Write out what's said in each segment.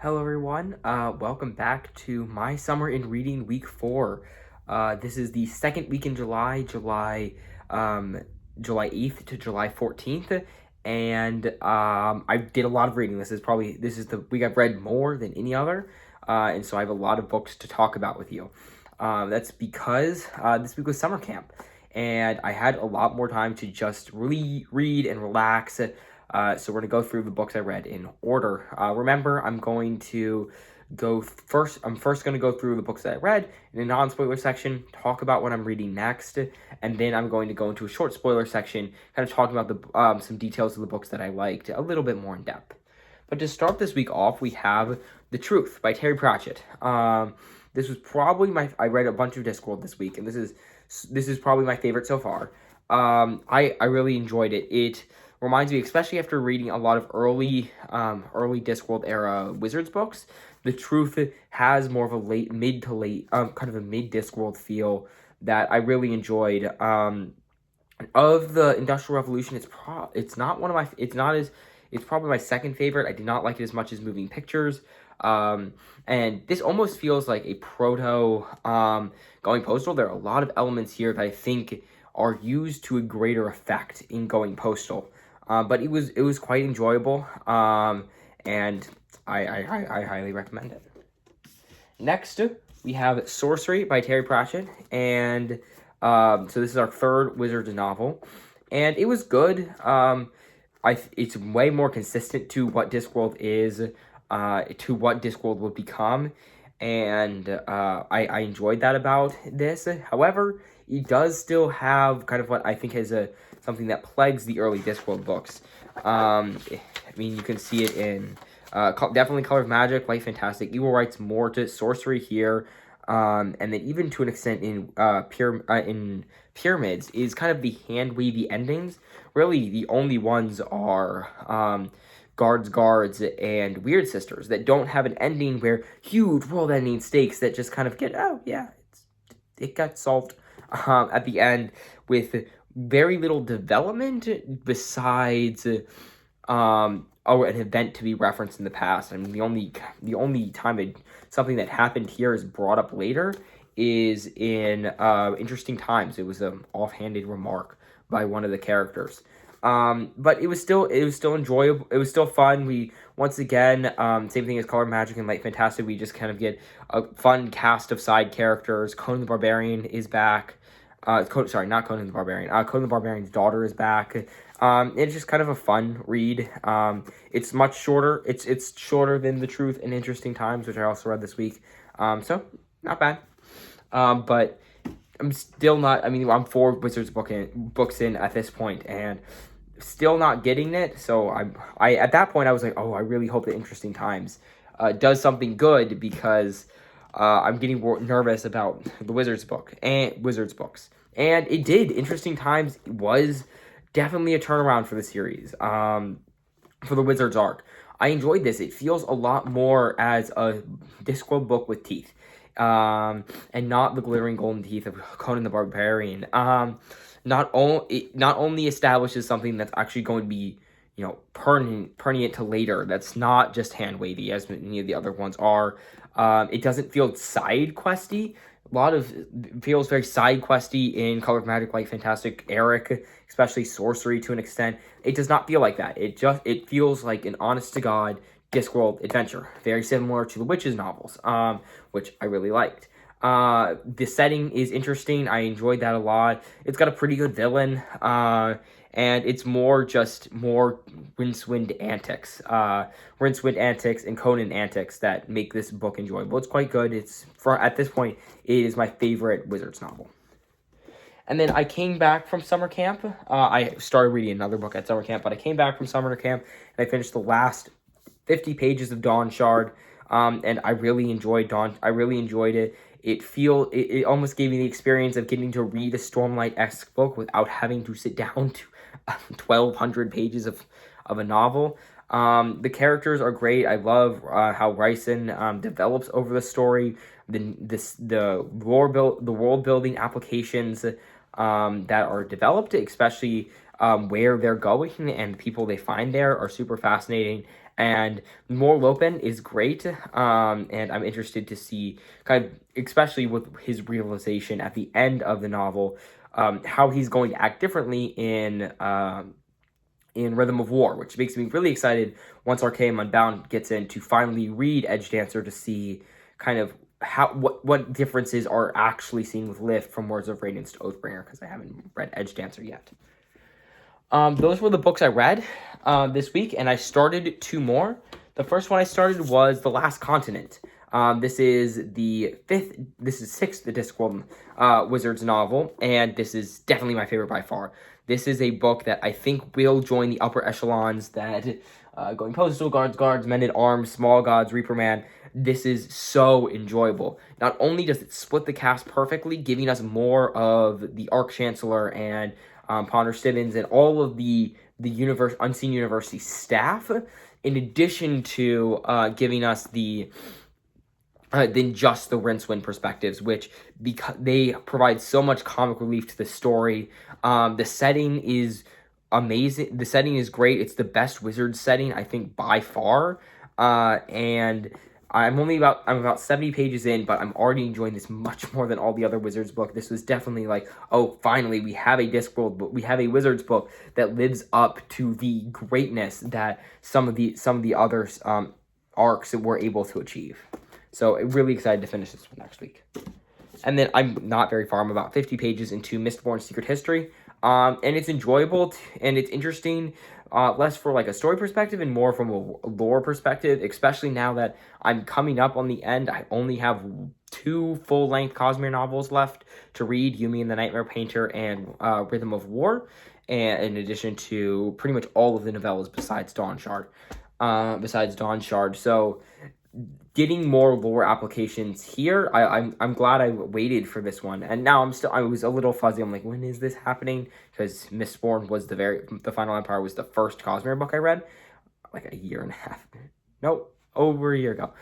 Hello everyone, welcome back to my Summer in Reading Week 4. This is the second week in July 8th to July 14th, and I did a lot of reading. This is the week I've read more than any other, and so I have a lot of books to talk about with you. That's because this week was summer camp, and I had a lot more time to just really read and relax. So we're going to go through the books I read in order. Remember, I'm first going to go through the books that I read in a non-spoiler section, talk about what I'm reading next, and then I'm going to go into a short spoiler section, kind of talking about some details of the books that I liked a little bit more in depth. But to start this week off, we have The Truth by Terry Pratchett. This was probably I read a bunch of Discworld this week, and this is probably my favorite so far. I really enjoyed it. It reminds me, especially after reading a lot of early Discworld era Wizards books, The Truth has more of a mid kind of a mid Discworld feel that I really enjoyed. Of the Industrial Revolution, it's probably my second favorite. I did not like it as much as Moving Pictures. And this almost feels like a proto Going Postal. There are a lot of elements here that I think are used to a greater effect in Going Postal. But it was quite enjoyable, and I highly recommend it. Next, we have Sorcery by Terry Pratchett, and so this is our third Wizards novel, and it was good. It's way more consistent to what Discworld is, to what Discworld will become, and I enjoyed that about this. However, it does still have kind of what I think is something that plagues the early Discworld books. I mean, you can see it in definitely Color of Magic, Light Fantastic. Evil writes more to Sorcery here, and then even to an extent in Pyramids is kind of the hand-wavy endings. Really, the only ones are Guards, and Weird Sisters that don't have an ending where huge world-ending stakes that just kind of get, oh, yeah, it got solved at the end with very little development besides an event to be referenced in the past. I mean, the only time something that happened here is brought up later is in Interesting Times. It was an offhanded remark by one of the characters. But it was still enjoyable. It was still fun. We once again, same thing as Color Magic and Light Fantastic. We just kind of get a fun cast of side characters. Conan the Barbarian is back. Not Conan the Barbarian. Conan the Barbarian's daughter is back. It's just kind of a fun read. It's much shorter. It's shorter than The Truth and Interesting Times, which I also read this week. So not bad. But I'm still not. I mean, I'm 4 Wizards books in at this point, and still not getting it. So I at that point I was like, oh, I really hope that Interesting Times does something good, because I'm getting nervous about the Wizards books, and it did. Interesting Times was definitely a turnaround for the series. For the Wizards arc, I enjoyed this. It feels a lot more as a Discworld book with teeth. And not the glittering golden teeth of Conan the Barbarian. Not only establishes something that's actually going to be, pertinent to later. That's not just hand wavy as many of the other ones are. It doesn't feel side questy. It feels very side questy in Color of Magic, Light Fantastic, Eric, especially Sorcery to an extent. It does not feel like that. It feels like an honest to God Discworld adventure, very similar to the Witches novels, which I really liked. The setting is interesting. I enjoyed that a lot. It's got a pretty good villain, and it's more Rincewind antics, and Conan antics that make this book enjoyable. It's quite good. At this point, it is my favorite Wizards novel. And then I came back from summer camp. I started reading another book at summer camp, but I came back from summer camp and I finished the last 50 pages of Dawnshard, and I really enjoyed it. It almost gave me the experience of getting to read a Stormlight-esque book without having to sit down to 1,200 pages of a novel. The characters are great. I love how Ryson develops over the story. The world building applications that are developed, especially where they're going and the people they find there, are super fascinating. And Morlopen is great, and I'm interested to see kind of, especially with his realization at the end of the novel, how he's going to act differently in Rhythm of War, which makes me really excited once Arcanum Unbound gets in to finally read Edge Dancer to see kind of what differences are actually seen with Lift from Words of Radiance to Oathbringer, because I haven't read Edge Dancer yet. Those were the books I read this week, and I started 2 more. The first one I started was The Last Continent. This is sixth Discworld Wizards novel, and this is definitely my favorite by far. This is a book that I think will join the upper echelons that Going Postal, Guards, Men-at-Arms, Small Gods, Reaper Man. This is so enjoyable. Not only does it split the cast perfectly, giving us more of the Arch-Chancellor and Ponder Stibbons and all of the Unseen University staff, in addition to giving us than just the Rincewind perspectives, which because they provide so much comic relief to the story. The setting is amazing. The setting is great. It's the best wizard setting, I think, by far. And I'm about 70 pages in, but I'm already enjoying this much more than all the other Wizards book. This was definitely like, oh, finally we have a Discworld book, we have a Wizards book that lives up to the greatness that some of the other arcs were able to achieve. So I'm really excited to finish this one next week. And then I'm not very far. I'm about 50 pages into Mistborn Secret History. And it's enjoyable and it's interesting, less for like a story perspective and more from a lore perspective, especially now that I'm coming up on the end. I only have 2 full-length Cosmere novels left to read, Yumi and the Nightmare Painter and Rhythm of War, and in addition to pretty much all of the novellas besides Dawnshard. So getting more lore applications here, I'm glad I waited for this one, and now I was a little fuzzy. I'm like, when is this happening? Because Mistborn was the Final Empire was the first Cosmere book I read, like a year and a half, nope, over a year ago.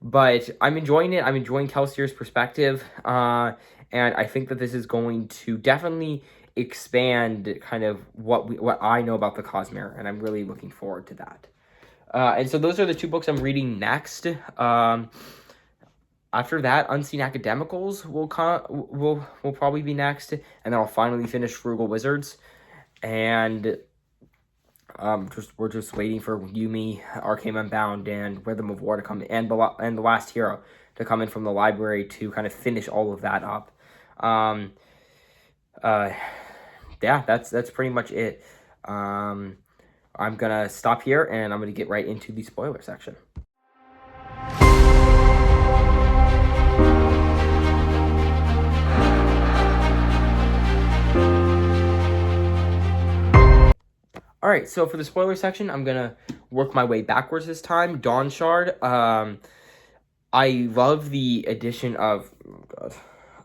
But I'm enjoying it. I'm enjoying Kelsier's perspective, and I think that this is going to definitely expand kind of what I know about the Cosmere, and I'm really looking forward to that. And so those are the 2 books I'm reading next. After that, Unseen Academicals will probably be next, and then I'll finally finish Frugal Wizards. And we're just waiting for Yumi, Arcanum Unbound, and Rhythm of War to come in, and The Last Hero to come in from the library to kind of finish all of that up. Yeah, that's pretty much it. I'm going to stop here, and I'm going to get right into the spoiler section. Alright, so for the spoiler section, I'm going to work my way backwards this time. Dawnshard. I love the addition of...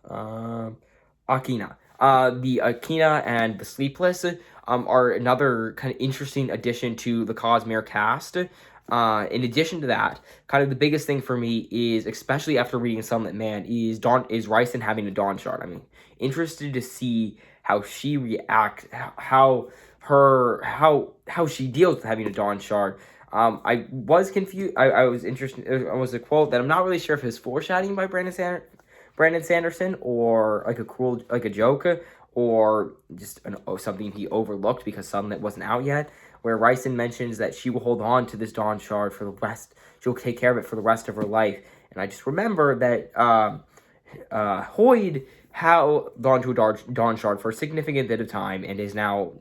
Akina. The Akina and the Sleepless are another kind of interesting addition to the Cosmere cast. In addition to that, kind of the biggest thing for me is, especially after reading Sunlit Man, is Ryston having a Dawnshard. I mean, interested to see how she reacts, how she deals with having a Dawnshard. I was confused. I was interested. It was a quote that I'm not really sure if it's foreshadowing by Brandon Sanderson, or like a joke, or just something he overlooked because Sunlit wasn't out yet, where Ryston mentions that she will hold on to this Dawnshard for the rest, she'll take care of it for the rest of her life. And I just remember that Hoyd held on to a Dawnshard for a significant bit of time and is now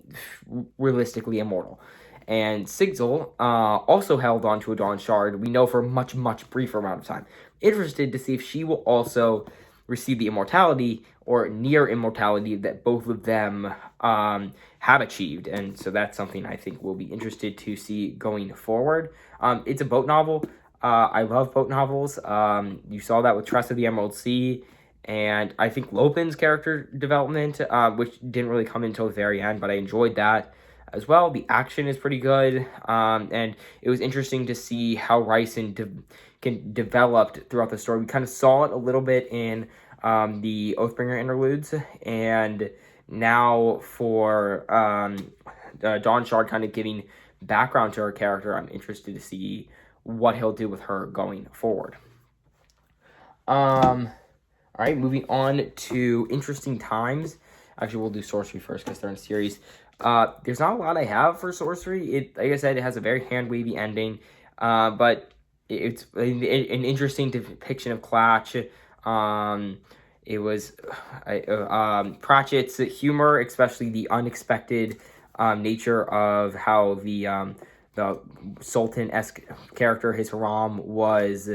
realistically immortal. And Sigil also held on to a Dawnshard, we know, for a much, much briefer amount of time. Interested to see if she will also receive the immortality or near immortality that both of them have achieved. And so that's something I think we'll be interested to see going forward. It's a boat novel. I love boat novels. You saw that with Trust of the Emerald Sea. And I think Lopen's character development, which didn't really come until the very end, but I enjoyed that as well. The action is pretty good. And it was interesting to see how Ryston developed throughout the story. We kind of saw it a little bit in the Oathbringer interludes, and now for Dawnshard kind of getting background to her character. I'm interested to see what he'll do with her going forward. All right, moving on to Interesting Times. Actually, we'll do Sorcery first because they're in series. There's not a lot I have for Sorcery. Like I said, it has a very hand-wavy ending, but it's an interesting depiction of Clatch. It was Pratchett's humor, especially the unexpected nature of how the Sultan-esque character, his harem was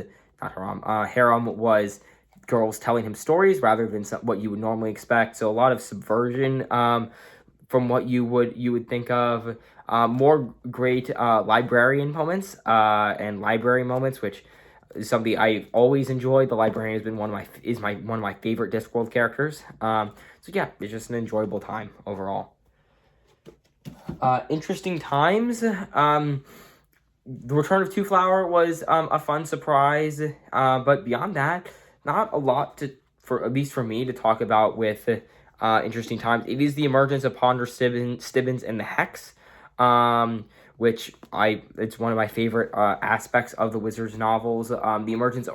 girls telling him stories rather than what you would normally expect. So a lot of subversion from what you would think of. More great librarian moments and library moments, which is something I always enjoyed. The librarian has been one of my favorite Discworld characters. So yeah, it's just an enjoyable time overall. Interesting Times. The Return of Two Flower was a fun surprise, but beyond that, not a lot at least for me to talk about with Interesting Times. It is the emergence of Ponder Stibbons and the Hex, which it's one of my favorite aspects of the Wizards novels. The emergence of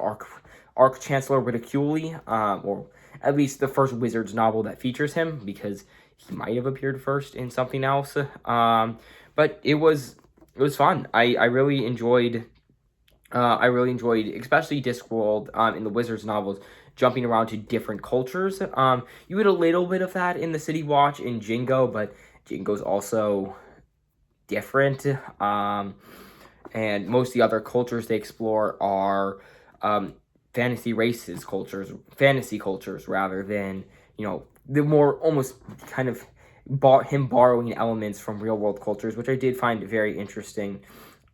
Arch-Chancellor Ridicule, or at least the first Wizards novel that features him, because he might have appeared first in something else. But it was fun. I really enjoyed, especially Discworld in the Wizards novels, jumping around to different cultures. You had a little bit of that in the City Watch in Jingo, but Jingo's also different. And most of the other cultures they explore are fantasy cultures rather than, the more almost kind of him borrowing elements from real world cultures, which I did find very interesting.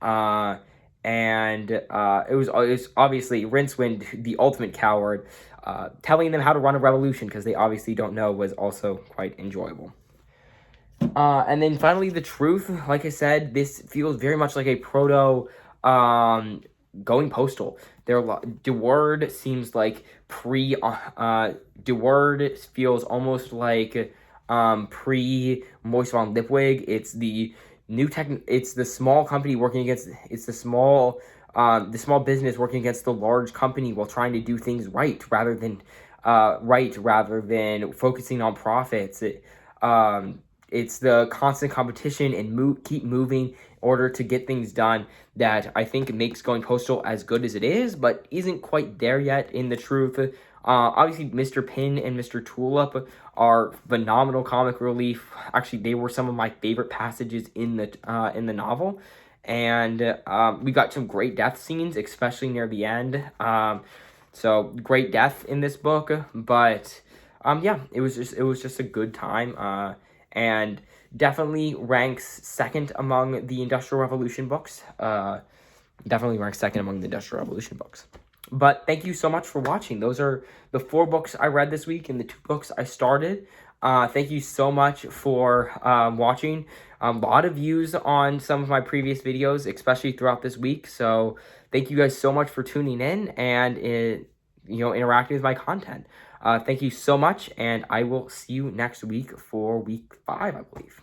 And it was obviously Rincewind, the ultimate coward, telling them how to run a revolution because they obviously don't know, was also quite enjoyable. And then finally, The Truth. Like I said, this feels very much like a proto Going Postal. DeWord seems like DeWord feels almost like pre Moist von Lipwig. It's the it's the small company working against the small business working against the large company while trying to do things right rather than focusing on profits. It's the constant competition and keep moving in order to get things done that I think makes Going Postal as good as it is, but isn't quite there yet in The Truth. Obviously, Mr. Pin and Mr. Tulip are phenomenal comic relief. Actually, they were some of my favorite passages in the novel, and we got some great death scenes, especially near the end. So great death in this book, but yeah, it was just a good time. And definitely ranks second among the Industrial Revolution books. But thank you so much for watching. Those are the 4 books I read this week and the 2 books I started. Thank you so much for watching. A lot of views on some of my previous videos, especially throughout this week. So thank you guys so much for tuning in and interacting with my content. Thank you so much, and I will see you next week for week 5, I believe.